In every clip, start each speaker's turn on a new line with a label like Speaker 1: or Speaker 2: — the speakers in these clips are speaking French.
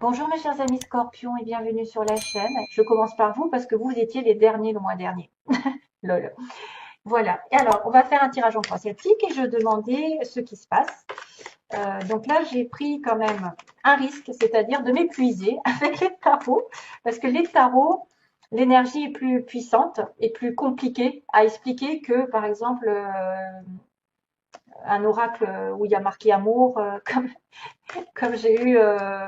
Speaker 1: Bonjour mes chers amis Scorpions et bienvenue sur la chaîne. Je commence par vous parce que vous étiez les derniers le mois dernier. Lol. Voilà. Et alors, on va faire un tirage en croix sciatique et je demandais ce qui se passe. Donc là, j'ai pris quand même un risque, c'est-à-dire de m'épuiser avec les tarots. Parce que les tarots, l'énergie est plus puissante et plus compliquée à expliquer que, par exemple, un oracle où il y a marqué amour, comme j'ai eu,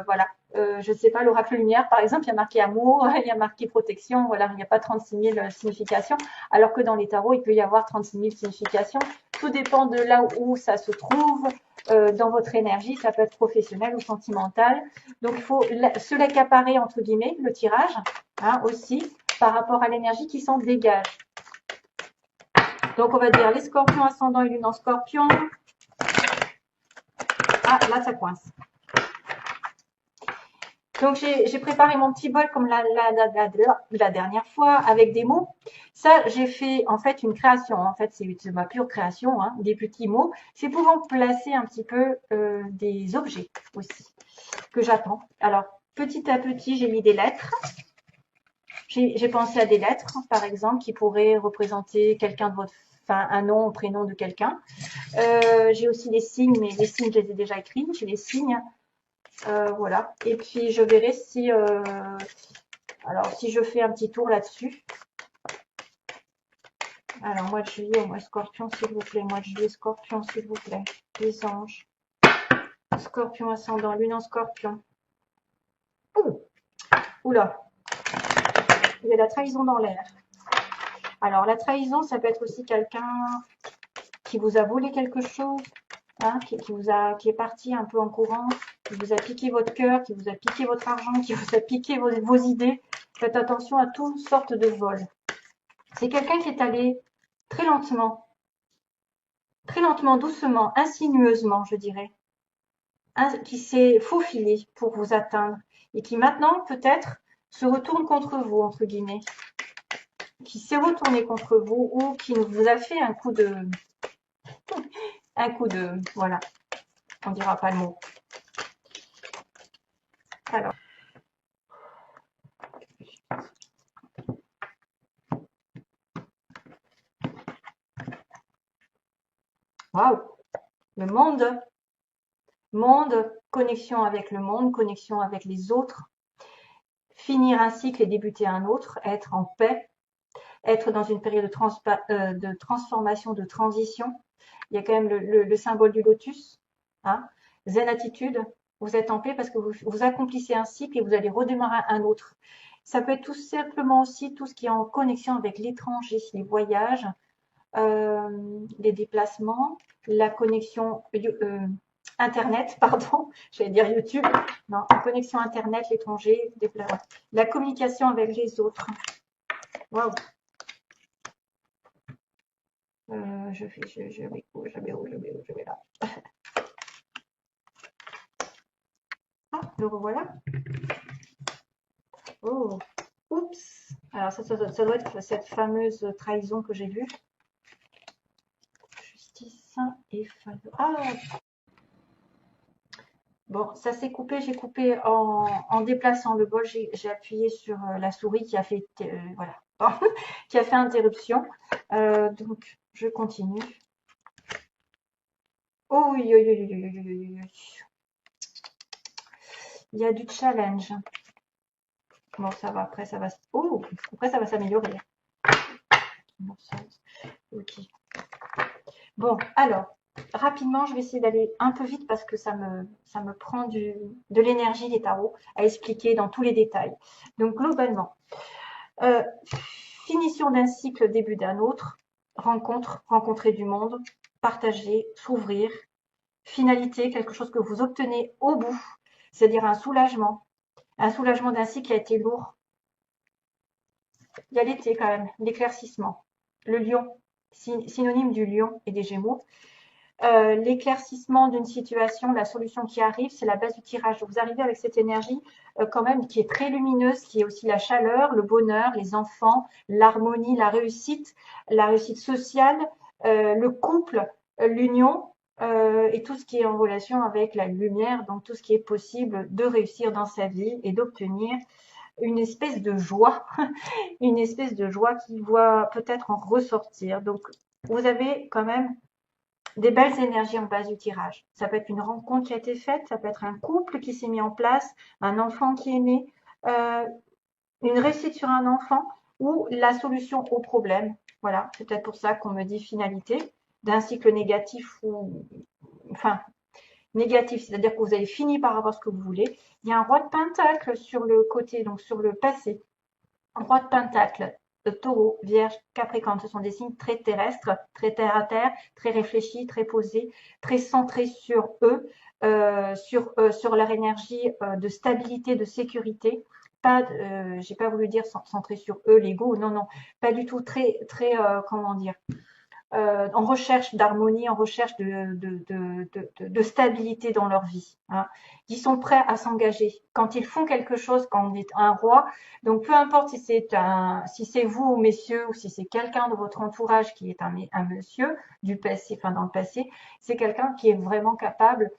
Speaker 1: voilà, je ne sais pas, l'oracle lumière, par exemple, il y a marqué amour, il y a marqué protection, voilà, il n'y a pas 36 000 significations, alors que dans les tarots, il peut y avoir 36 000 significations. Tout dépend de là où ça se trouve dans votre énergie, ça peut être professionnel ou sentimental. Donc, il faut se l'accaparer, entre guillemets, le tirage, hein, aussi, par rapport à l'énergie qui s'en dégage. Donc, on va dire les scorpions ascendant et lune en scorpion. Ah, là, ça coince. Donc, j'ai préparé mon petit bol comme la dernière fois avec des mots. Ça, j'ai fait en fait une création. En fait, c'est ma pure création, hein, des petits mots. C'est pour remplacer un petit peu des objets aussi que j'attends. Alors, petit à petit, j'ai mis des lettres. J'ai pensé à des lettres, par exemple, qui pourraient représenter quelqu'un de votre, enfin, un nom, un prénom de quelqu'un. J'ai aussi les signes, mais les signes, je les ai déjà écrits. J'ai les signes. Voilà. Et puis je verrai si, alors si je fais un petit tour là-dessus. Alors mois de juillet, mois Scorpion, s'il vous plaît. Mois de juillet, Scorpion, s'il vous plaît. Les anges. Scorpion ascendant, lune en Scorpion. Ouh, oula, il y a la trahison dans l'air. Alors la trahison, ça peut être aussi quelqu'un qui vous a volé quelque chose, hein, qui est parti un peu en courant, qui vous a piqué votre cœur, qui vous a piqué votre argent, qui vous a piqué vos idées. Faites attention à toutes sortes de vols. C'est quelqu'un qui est allé très lentement, doucement, insinueusement, je dirais, qui s'est faufilé pour vous atteindre et qui maintenant peut-être se retourne contre vous, entre guillemets, qui s'est retourné contre vous ou qui vous a fait voilà, on dira pas le mot. Alors, waouh, le monde, connexion avec le monde, connexion avec les autres, finir un cycle et débuter un autre, être en paix, être dans une période de transformation, de transition. Il y a quand même le symbole du lotus, hein. Zen attitude, vous êtes en paix parce que vous accomplissez un cycle et vous allez redémarrer un autre. Ça peut être tout simplement aussi tout ce qui est en connexion avec l'étranger, les voyages, les déplacements, la connexion Internet, pardon, j'allais dire YouTube, non, connexion Internet, l'étranger, la communication avec les autres. Waouh. Je vais là. Ah, le revoilà. Oh, oups. Alors ça doit être cette fameuse trahison que j'ai vue. Justice et faveur. Ah, bon, ça s'est coupé. J'ai coupé en déplaçant le bol. J'ai appuyé sur la souris qui a fait, voilà, qui a fait interruption. Donc, je continue. Oh, oui, oui, oui, oui, oui, oui, oui. Il y a du challenge. Bon, ça va. Après, ça va. Oh, après, ça va s'améliorer. Ok. Bon, alors, rapidement, je vais essayer d'aller un peu vite parce que ça me prend de l'énergie, les tarots, à expliquer dans tous les détails. Donc, globalement, euh, finition d'un cycle, début d'un autre, rencontrer du monde, partager, s'ouvrir, finalité, quelque chose que vous obtenez au bout, c'est-à-dire un soulagement d'un cycle qui a été lourd. Il y a l'été quand même, l'éclaircissement, le lion, synonyme du lion et des gémeaux. L'éclaircissement d'une situation, la solution qui arrive, c'est la base du tirage. Donc, vous arrivez avec cette énergie quand même qui est très lumineuse, qui est aussi la chaleur, le bonheur, les enfants, l'harmonie, la réussite sociale, le couple, l'union. et tout ce qui est en relation avec la lumière, donc tout ce qui est possible de réussir dans sa vie et d'obtenir une espèce de joie, une espèce de joie qui va peut-être en ressortir. Donc, vous avez quand même des belles énergies en base du tirage. Ça peut être une rencontre qui a été faite, ça peut être un couple qui s'est mis en place, un enfant qui est né, euh, une réussite sur un enfant ou la solution au problème. Voilà, c'est peut-être pour ça qu'on me dit finalité d'un cycle négatif ou enfin négatif, c'est-à-dire que vous avez fini par avoir ce que vous voulez. Il y a un roi de pentacle sur le côté, donc sur le passé. Un roi de pentacle, taureau, vierge, capricorne, ce sont des signes très terrestres, très terre à terre, très réfléchis, très posés, très centrés sur eux, sur leur énergie de stabilité, de sécurité. Pas, j'ai pas voulu dire centré sur eux, l'ego, non, non, pas du tout, très, comment dire, en recherche d'harmonie, en recherche de stabilité dans leur vie. Hein. Ils sont prêts à s'engager. Quand ils font quelque chose, quand on est un roi, donc peu importe si c'est vous, messieurs, ou si c'est quelqu'un de votre entourage qui est un monsieur du passé, enfin dans le passé, c'est quelqu'un qui est vraiment capable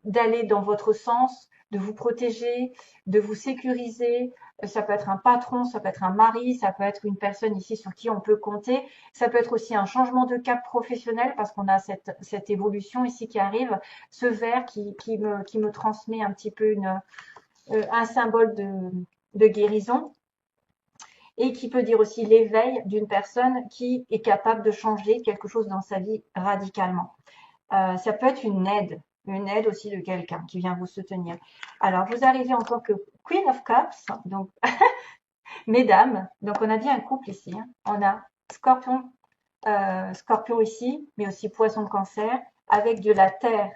Speaker 1: d'aller dans votre sens, de vous protéger, de vous sécuriser. Ça peut être un patron, ça peut être un mari, ça peut être une personne ici sur qui on peut compter. Ça peut être aussi un changement de cap professionnel parce qu'on a cette évolution ici qui arrive, ce vert qui me transmet un petit peu un symbole de guérison et qui peut dire aussi l'éveil d'une personne qui est capable de changer quelque chose dans sa vie radicalement. Ça peut être une aide aussi de quelqu'un qui vient vous soutenir. Alors, vous arrivez en tant que Queen of Cups, donc mesdames, donc on a dit un couple ici, hein. On a Scorpion, Scorpion ici, mais aussi Poisson de Cancer, avec de la terre.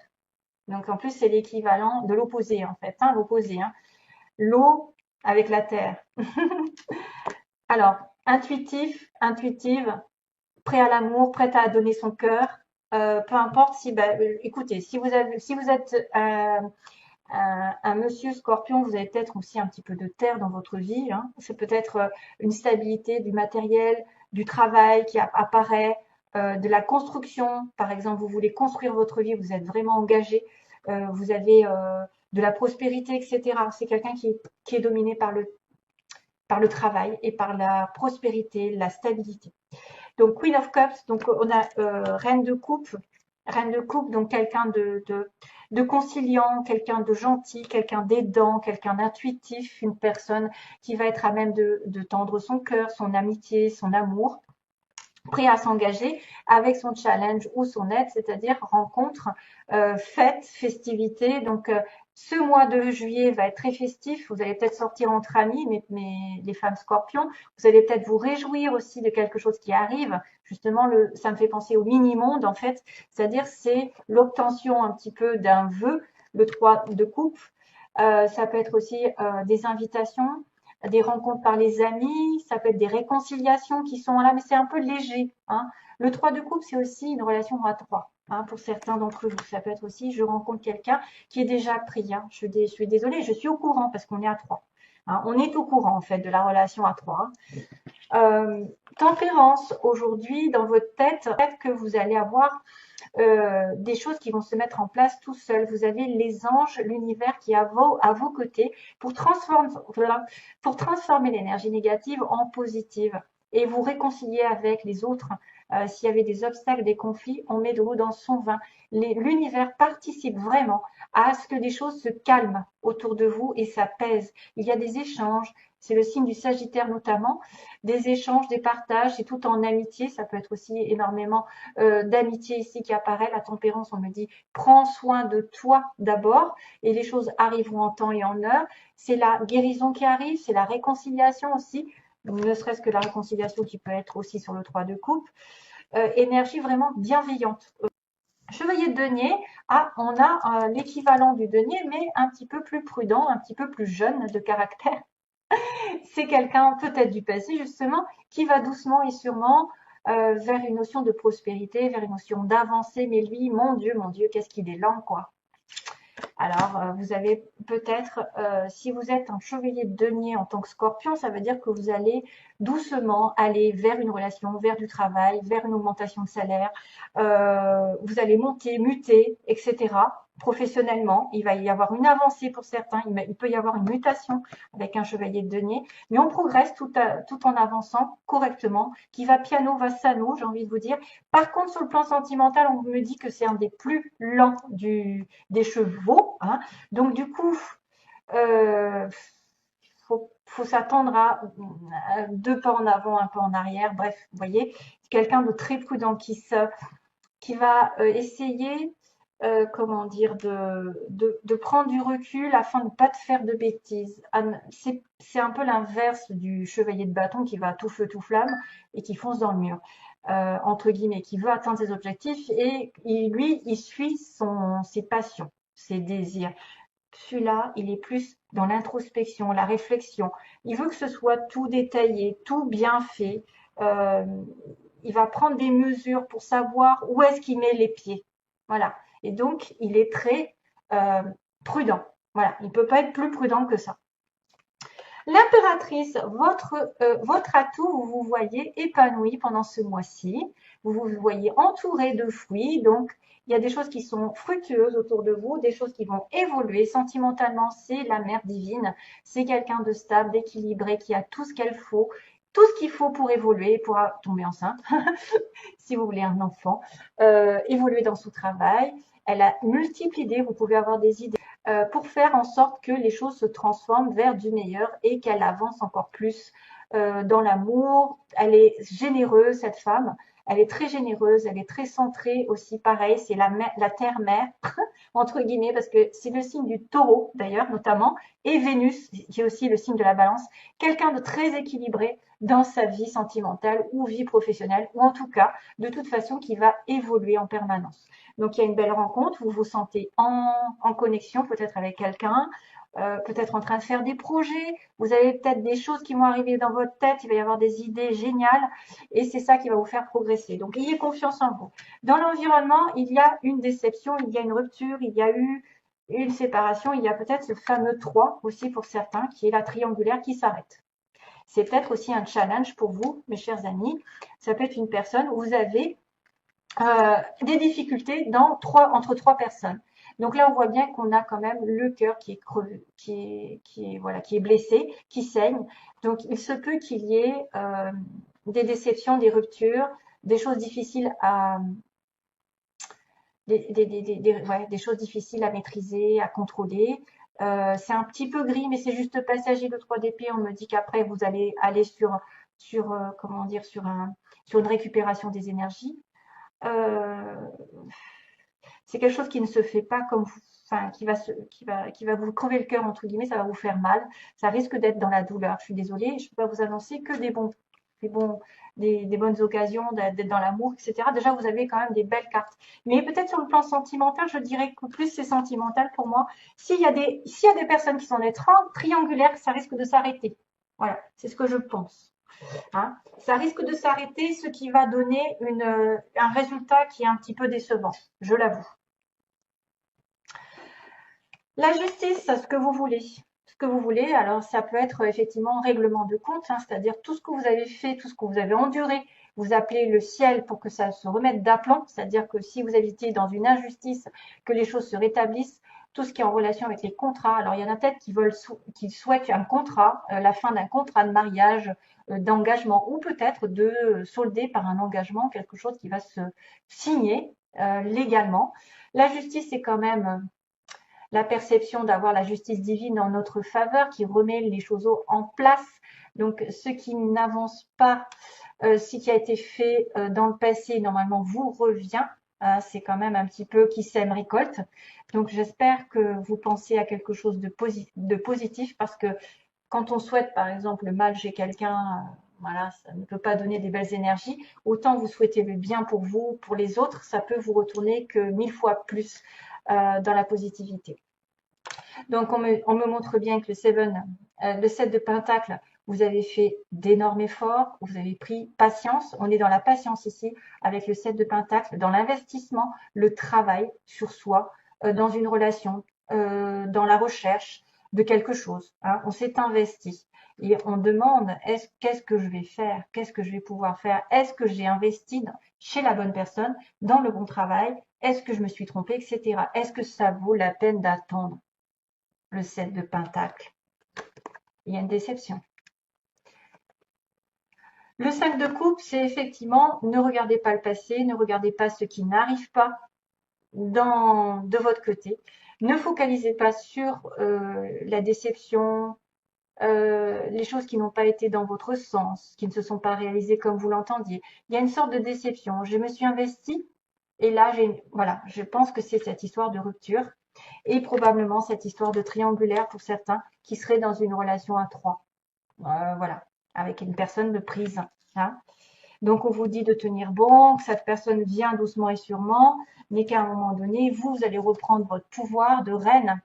Speaker 1: Donc en plus, c'est l'équivalent de l'opposé en fait, hein, l'opposé. Hein. L'eau avec la terre. Alors, intuitif, intuitive, prêt à l'amour, prête à donner son cœur. Peu importe si, écoutez, si vous êtes un monsieur scorpion, vous avez peut-être aussi un petit peu de terre dans votre vie. Hein. C'est peut-être une stabilité du matériel, du travail qui apparaît, de la construction. Par exemple, vous voulez construire votre vie, vous êtes vraiment engagé, vous avez de la prospérité, etc. C'est quelqu'un qui est dominé par le travail et par la prospérité, la stabilité. Donc Queen of Cups, donc on a Reine de coupe, donc quelqu'un de conciliant, quelqu'un de gentil, quelqu'un d'aidant, quelqu'un d'intuitif, une personne qui va être à même de tendre son cœur, son amitié, son amour, prêt à s'engager avec son challenge ou son aide, c'est-à-dire rencontre, fête, festivité. Donc ce mois de juillet va être très festif. Vous allez peut-être sortir entre amis, mais les femmes scorpions, vous allez peut-être vous réjouir aussi de quelque chose qui arrive. Justement, ça me fait penser au mini-monde en fait, c'est-à-dire c'est l'obtention un petit peu d'un vœu, le 3 de coupe. Ça peut être aussi des invitations, des rencontres par les amis, ça peut être des réconciliations qui sont là, mais c'est un peu léger. Hein. Le 3 de coupe, c'est aussi une relation à 3. Hein, pour certains d'entre vous, ça peut être aussi, je rencontre quelqu'un qui est déjà pris. Hein. Je suis désolée, je suis au courant parce qu'on est à 3. Hein. On est au courant en fait de la relation à 3. Tempérance, aujourd'hui, dans votre tête, peut-être que vous allez avoir des choses qui vont se mettre en place tout seul. Vous avez les anges, l'univers qui est à vos côtés pour transformer l'énergie négative en positive et vous réconcilier avec les autres. S'il y avait des obstacles, des conflits, on met de l'eau dans son vin. L'univers participe vraiment à ce que des choses se calment autour de vous et s'apaisent. Il y a des échanges, c'est le signe du Sagittaire notamment, des échanges, des partages, c'est tout en amitié, ça peut être aussi énormément d'amitié ici qui apparaît. La tempérance, on me dit, prends soin de toi d'abord et les choses arriveront en temps et en heure. C'est la guérison qui arrive, c'est la réconciliation aussi, ne serait-ce que la réconciliation qui peut être aussi sur le 3 de coupe. Énergie vraiment bienveillante. Chevalier de denier, on a l'équivalent du denier, mais un petit peu plus prudent, un petit peu plus jeune de caractère. C'est quelqu'un peut-être du passé justement qui va doucement et sûrement vers une notion de prospérité, vers une notion d'avancée. Mais lui, mon Dieu, qu'est-ce qu'il est lent, quoi. Alors, vous avez peut-être, si vous êtes un chevalier de denier en tant que scorpion, ça veut dire que vous allez doucement aller vers une relation, vers du travail, vers une augmentation de salaire. Vous allez monter, muter, etc. Professionnellement, il va y avoir une avancée pour certains, il peut y avoir une mutation avec un chevalier de denier, mais on progresse tout en avançant correctement, qui va piano, va sano, j'ai envie de vous dire. Par contre, sur le plan sentimental, on me dit que c'est un des plus lents des chevaux, hein. Donc du coup, euh, faut s'attendre à deux pas en avant, un pas en arrière. Bref, vous voyez, c'est quelqu'un de très prudent qui va essayer, comment dire, de prendre du recul afin de ne pas te faire de bêtises. C'est un peu l'inverse du chevalier de bâton qui va tout feu, tout flamme et qui fonce dans le mur, entre guillemets, qui veut atteindre ses objectifs et lui, il suit ses passions, ses désirs. Celui-là, il est plus dans l'introspection, la réflexion. Il veut que ce soit tout détaillé, tout bien fait. Euh, il va prendre des mesures pour savoir où est-ce qu'il met les pieds. Voilà. Et donc, il est très euh, prudent. Voilà. Il ne peut pas être plus prudent que ça. L'impératrice, votre atout, vous vous voyez épanoui pendant ce mois-ci. Vous vous voyez entouré de fruits. Donc, il y a des choses qui sont fructueuses autour de vous, des choses qui vont évoluer. Sentimentalement, c'est la mère divine. C'est quelqu'un de stable, d'équilibré, qui a tout ce qu'elle faut. Tout ce qu'il faut pour évoluer, pour tomber enceinte, si vous voulez un enfant, évoluer dans son travail. Elle a multiples idées, vous pouvez avoir des idées pour faire en sorte que les choses se transforment vers du meilleur et qu'elle avance encore plus dans l'amour. Elle est généreuse, cette femme. Elle est très généreuse, elle est très centrée aussi. Pareil, c'est la terre-mère, entre guillemets, parce que c'est le signe du taureau, d'ailleurs, notamment, et Vénus, qui est aussi le signe de la balance. Quelqu'un de très équilibré dans sa vie sentimentale ou vie professionnelle, ou en tout cas, de toute façon, qui va évoluer en permanence. Donc, il y a une belle rencontre, vous vous sentez en connexion peut-être avec quelqu'un, peut-être en train de faire des projets, vous avez peut-être des choses qui vont arriver dans votre tête, il va y avoir des idées géniales et c'est ça qui va vous faire progresser. Donc, ayez confiance en vous. Dans l'environnement, il y a une déception, il y a une rupture, il y a eu une séparation, il y a peut-être ce fameux 3 aussi pour certains, qui est la triangulaire qui s'arrête. C'est peut-être aussi un challenge pour vous, mes chers amis. Ça peut être une personne où vous avez des difficultés entre trois personnes. Donc là, on voit bien qu'on a quand même le cœur qui est crevé, voilà, qui est blessé, qui saigne. Donc, il se peut qu'il y ait des déceptions, des ruptures, des choses difficiles des choses difficiles à maîtriser, à contrôler. C'est un petit peu gris, mais c'est juste passager le 3 d'épée. On me dit qu'après, vous allez aller comment dire, sur une récupération des énergies. Euh, c'est quelque chose qui ne se fait pas comme enfin, qui va vous crever le cœur, entre guillemets, ça va vous faire mal. Ça risque d'être dans la douleur. Je suis désolée, je ne peux pas vous annoncer que des bonnes occasions d'être dans l'amour, etc. Déjà, vous avez quand même des belles cartes. Mais peut-être sur le plan sentimental, je dirais que plus c'est sentimental pour moi. S'il y a des personnes qui sont des triangulaires, ça risque de s'arrêter. Voilà, c'est ce que je pense. Hein. Ça risque de s'arrêter, ce qui va donner un résultat qui est un petit peu décevant, je l'avoue. La justice, ce que vous voulez. Ce que vous voulez, alors ça peut être effectivement règlement de compte, hein, c'est-à-dire tout ce que vous avez fait, tout ce que vous avez enduré, vous appelez le ciel pour que ça se remette d'aplomb, c'est-à-dire que si vous habitez dans une injustice, que les choses se rétablissent, tout ce qui est en relation avec les contrats. Alors il y en a peut-être qui souhaitent un contrat, la fin d'un contrat de mariage, d'engagement, ou peut-être de solder par un engagement quelque chose qui va se signer légalement. La justice, c'est quand même la perception d'avoir la justice divine en notre faveur, qui remet les choses en place. Donc, ce qui n'avance pas, ce qui a été fait dans le passé, normalement, vous revient. C'est quand même un petit peu qui sème récolte. Donc, j'espère que vous pensez à quelque chose de positif parce que quand on souhaite, par exemple, le mal chez quelqu'un, voilà, ça ne peut pas donner des belles énergies. Autant vous souhaitez le bien pour vous, pour les autres, ça peut vous retourner que 1000 fois plus dans la positivité. Donc, on me montre bien que le 7 de Pentacle, vous avez fait d'énormes efforts, vous avez pris patience. On est dans la patience ici avec le 7 de Pentacle, dans l'investissement, le travail sur soi, dans une relation. dans la recherche de quelque chose, hein. On s'est investi et on demande qu'est-ce que je vais faire, qu'est-ce que je vais pouvoir faire, est-ce que j'ai investi chez la bonne personne, dans le bon travail, est-ce que je me suis trompée, etc. Est-ce que ça vaut la peine d'attendre le 7 de Pentacle? Il y a une déception. Le 5 de coupe, c'est effectivement ne regardez pas le passé, ne regardez pas ce qui n'arrive pas de votre côté. Ne focalisez pas sur la déception, les choses qui n'ont pas été dans votre sens, qui ne se sont pas réalisées comme vous l'entendiez. Il y a une sorte de déception. Je me suis investie et là, voilà, je pense que c'est cette histoire de rupture et probablement cette histoire de triangulaire pour certains qui seraient dans une relation à trois. Voilà, avec une personne de prise, hein. Donc, on vous dit de tenir bon, que cette personne vient doucement et sûrement, mais qu'à un moment donné, vous allez reprendre votre pouvoir de reine,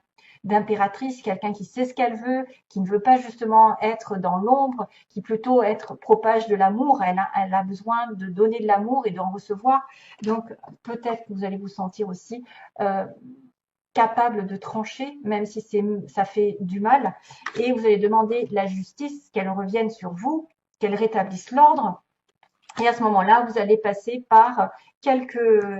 Speaker 1: d'impératrice, quelqu'un qui sait ce qu'elle veut, qui ne veut pas justement être dans l'ombre, qui plutôt propage de l'amour. Elle a besoin de donner de l'amour et d'en recevoir. Donc, peut-être que vous allez vous sentir aussi capable de trancher, même si ça fait du mal. Et vous allez demander la justice, qu'elle revienne sur vous, qu'elle rétablisse l'ordre. Et à ce moment-là, vous allez passer par quelques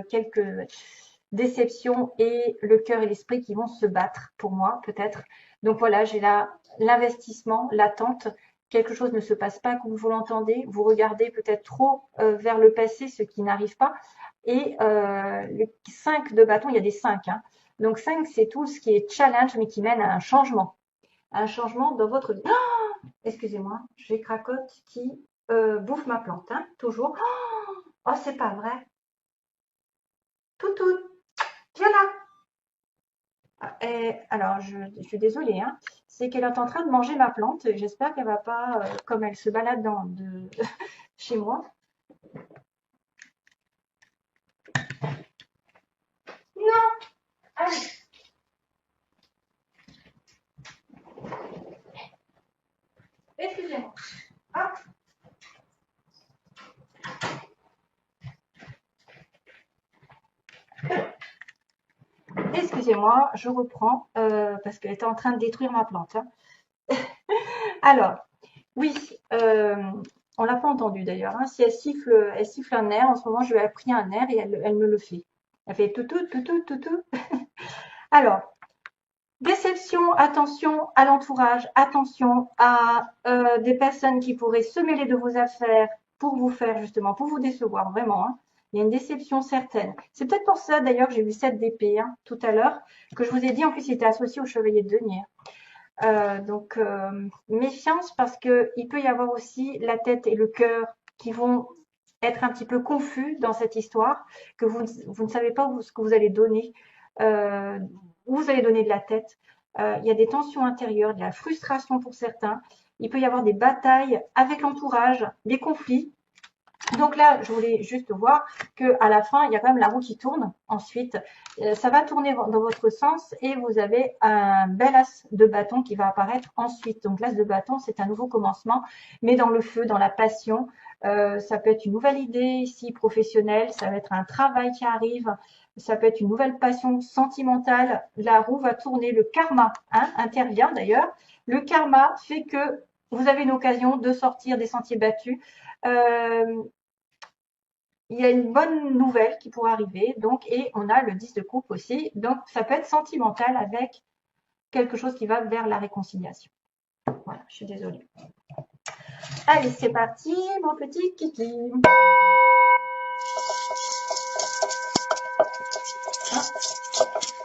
Speaker 1: déceptions et le cœur et l'esprit qui vont se battre pour moi, peut-être. Donc voilà, j'ai là l'investissement, l'attente. Quelque chose ne se passe pas comme vous l'entendez. Vous regardez peut-être trop vers le passé, ce qui n'arrive pas. Et le 5 de bâton, il y a des 5. Hein. Donc 5, c'est tout ce qui est challenge, mais qui mène à un changement. Un changement dans votre vie. Oh, excusez-moi, j'ai Cracotte qui bouffe ma plante, hein, toujours. Oh, c'est pas vrai. Toutou, viens là. Et, alors, je suis désolée, hein, c'est qu'elle est en train de manger ma plante. J'espère qu'elle va pas, comme elle se balade chez moi. Non, allez. Excusez-moi. Ah. Excusez-moi, je reprends parce qu'elle était en train de détruire ma plante. Hein. Alors, oui, on l'a pas entendu d'ailleurs. Hein. Si elle siffle un air, en ce moment, je lui ai appris un air et elle me le fait. Elle fait tout, tout, tout, tout, tout, tout. Alors, déception, attention à l'entourage, attention à des personnes qui pourraient se mêler de vos affaires pour vous faire justement, pour vous décevoir, vraiment. Hein. Il y a une déception certaine. C'est peut-être pour ça d'ailleurs que j'ai vu 7 d'épée hein, tout à l'heure, que je vous ai dit en plus il était associé au chevalier de denier. Donc méfiance parce que il peut y avoir aussi la tête et le cœur qui vont être un petit peu confus dans cette histoire, que vous ne savez pas ce que vous allez donner, où vous allez donner de la tête. Il y a des tensions intérieures, de la frustration pour certains. Il peut y avoir des batailles avec l'entourage, des conflits. Donc là, je voulais juste voir qu'à la fin, il y a quand même la roue qui tourne. Ensuite, ça va tourner dans votre sens et vous avez un bel as de bâton qui va apparaître ensuite. Donc l'as de bâton, c'est un nouveau commencement, mais dans le feu, dans la passion. Ça peut être une nouvelle idée ici professionnelle, ça va être un travail qui arrive, ça peut être une nouvelle passion sentimentale. La roue va tourner, le karma hein, intervient d'ailleurs. Le karma fait que vous avez une occasion de sortir des sentiers battus. Il y a une bonne nouvelle qui pourrait arriver, donc, et on a le 10 de coupe aussi, donc ça peut être sentimental avec quelque chose qui va vers la réconciliation. Voilà, je suis désolée. Allez, c'est parti, mon petit kiki.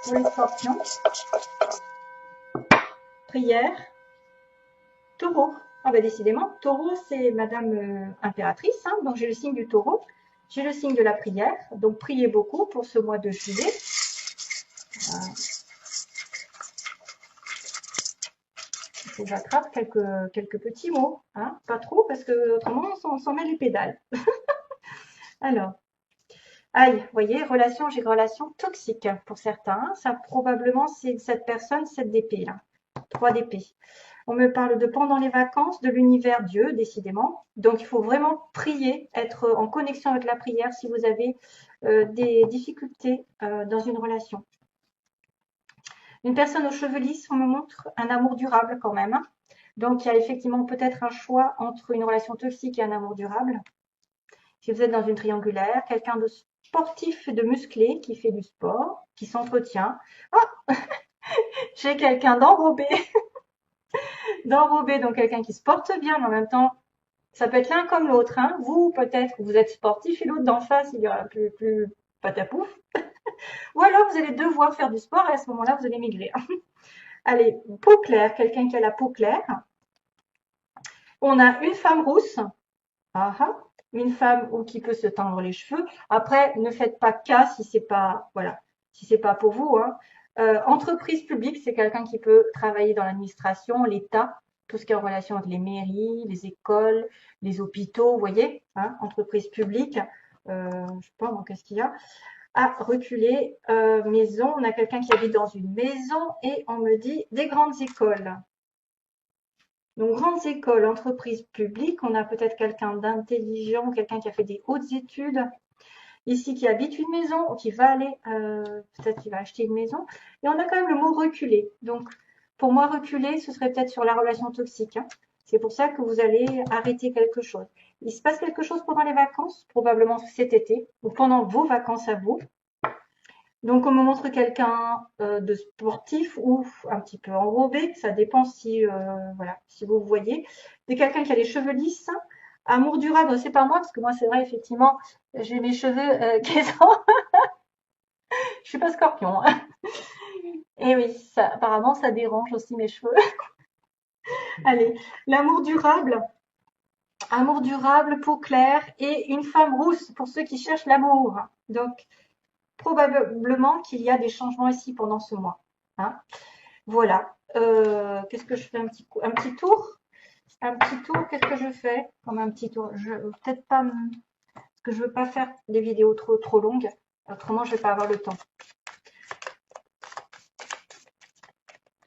Speaker 1: Pour les scorpions. Prière. Taureau. Ah bah décidément, taureau c'est Madame Impératrice, hein, donc j'ai le signe du taureau. J'ai le signe de la prière, donc priez beaucoup pour ce mois de juillet. Il faut que j'attrape quelques petits mots, hein, pas trop parce que autrement on s'en met les pédales. Alors, aïe, vous voyez, j'ai relation toxique pour certains. Ça probablement c'est cette personne, 7 d'épée là, 3 d'épée. On me parle de pendant les vacances, de l'univers Dieu, décidément. Donc, il faut vraiment prier, être en connexion avec la prière si vous avez des difficultés dans une relation. Une personne aux cheveux lisses, on me montre un amour durable quand même, hein. Donc, il y a effectivement peut-être un choix entre une relation toxique et un amour durable. Si vous êtes dans une triangulaire, quelqu'un de sportif et de musclé qui fait du sport, qui s'entretient. Ah, j'ai quelqu'un d'enrobé, d'enrobé, donc quelqu'un qui se porte bien, mais en même temps, ça peut être l'un comme l'autre, hein. Vous, peut-être, vous êtes sportif et l'autre d'en face, il y aura plus patapouf. Ou alors, vous allez devoir faire du sport et à ce moment-là, vous allez maigrir. Allez, peau claire, quelqu'un qui a la peau claire. On a une femme rousse. Ah ah. Une femme ou qui peut se teindre les cheveux. Après, ne faites pas cas si c'est pas, voilà, si c'est pas pour vous, hein. Entreprise publique, c'est quelqu'un qui peut travailler dans l'administration, l'État, tout ce qui est en relation avec les mairies, les écoles, les hôpitaux, vous voyez, hein, entreprise publique. Je sais pas, qu'est-ce qu'il y a? Ah, reculer, maison, on a quelqu'un qui habite dans une maison et on me dit des grandes écoles. Donc, grandes écoles, entreprises publiques, on a peut-être quelqu'un d'intelligent, quelqu'un qui a fait des hautes études, ici qui habite une maison, ou qui va aller, peut-être qu'il va acheter une maison. Et on a quand même le mot reculer. Donc, pour moi, reculer, ce serait peut-être sur la relation toxique, hein. C'est pour ça que vous allez arrêter quelque chose. Il se passe quelque chose pendant les vacances, probablement cet été, ou pendant vos vacances à vous. Donc, on me montre quelqu'un de sportif ou un petit peu enrobé, ça dépend si, voilà, si vous voyez. C'est quelqu'un qui a les cheveux lisses. Amour durable, c'est pas moi, parce que moi, c'est vrai, effectivement, j'ai mes cheveux qui sont... Je suis pas scorpion, hein. Et oui, ça, apparemment, ça dérange aussi mes cheveux. Allez, l'amour durable. Amour durable, peau claire et une femme rousse pour ceux qui cherchent l'amour. Donc, probablement qu'il y a des changements ici pendant ce mois, hein. Voilà. Qu'est-ce que je fais un petit tour? Un petit tour, qu'est-ce que je fais comme un petit tour? Je peut-être pas parce que je veux pas faire des vidéos trop longues. Autrement, je vais pas avoir le temps.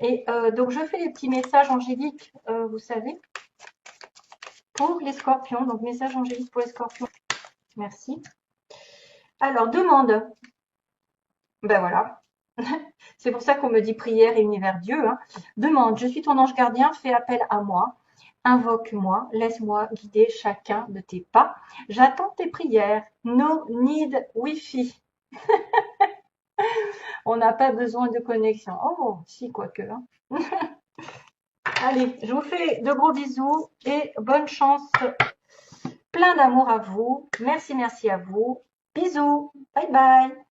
Speaker 1: Et donc, je fais les petits messages angéliques, vous savez, pour les scorpions. Donc, message angélique pour les scorpions. Merci. Alors, demande. Ben voilà. C'est pour ça qu'on me dit prière et univers Dieu, hein. Demande, je suis ton ange gardien, fais appel à moi. Invoque-moi, laisse-moi guider chacun de tes pas. J'attends tes prières. No need Wi-Fi. On n'a pas besoin de connexion. Oh, si, quoique, hein. Allez, je vous fais de gros bisous et bonne chance. Plein d'amour à vous. Merci, merci à vous. Bisous. Bye bye.